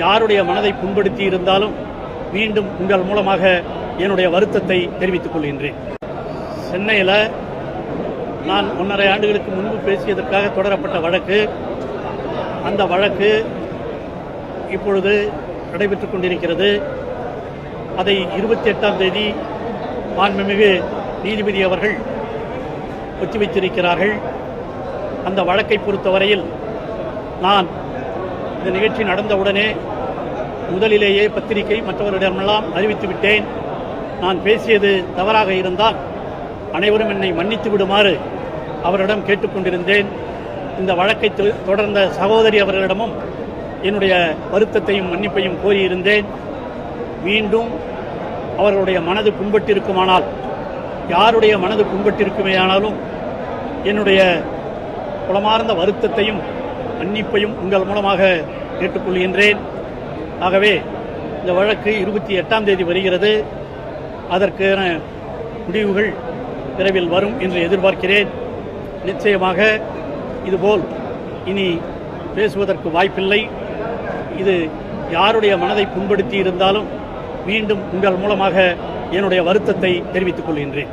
யாருடைய மனதை புண்படுத்தி இருந்தாலும் மீண்டும் உங்கள் மூலமாக என்னுடைய வருத்தத்தை தெரிவித்துக் கொள்கின்றேன். சென்னையில் நான் 1.5 ஆண்டுகளுக்கு முன்பு பேசியதற்காக தொடரப்பட்ட வழக்கு, அந்த வழக்கு இப்பொழுது நடைபெற்றுக் கொண்டிருக்கிறது. அதை 28ஆம் தேதி மாண்புமிகு நீதிபதி அவர்கள் ஒத்திவைத்திருக்கிறார்கள். அந்த வழக்கை பொறுத்தவரையில் நான் இந்த நிகழ்ச்சி நடந்தவுடனே முதலிலேயே பத்திரிகை மற்றவர்களிடமெல்லாம் அறிவித்துவிட்டேன். நான் பேசியது தவறாக இருந்தால் அனைவரும் என்னை மன்னித்து விடுமாறு அவரிடம் கேட்டுக்கொண்டிருந்தேன். இந்த வழக்கை தொடர்ந்த சகோதரி அவர்களிடமும் என்னுடைய வருத்தத்தையும் மன்னிப்பையும் கோரியிருந்தேன். மீண்டும் அவர்களுடைய மனது புண்பட்டிருக்குமானால், யாருடைய மனது புண்பட்டிருக்குமேயானாலும் என்னுடைய குளமார்ந்த வருத்தத்தையும் மன்னிப்பையும் உங்கள் மூலமாக கேட்டுக்கொள்கின்றேன். ஆகவே இந்த வழக்கு 28ஆம் தேதி வருகிறது. அதற்கான முடிவுகள் விரைவில் வரும் என்று எதிர்பார்க்கிறேன். நிச்சயமாக இதுபோல் இனி பேசுவதற்கு வாய்ப்பில்லை. இது யாருடைய மனதை புண்படுத்தி இருந்தாலும் மீண்டும் உங்கள் மூலமாக என்னுடைய வருத்தத்தை தெரிவித்துக் கொள்கின்றேன்.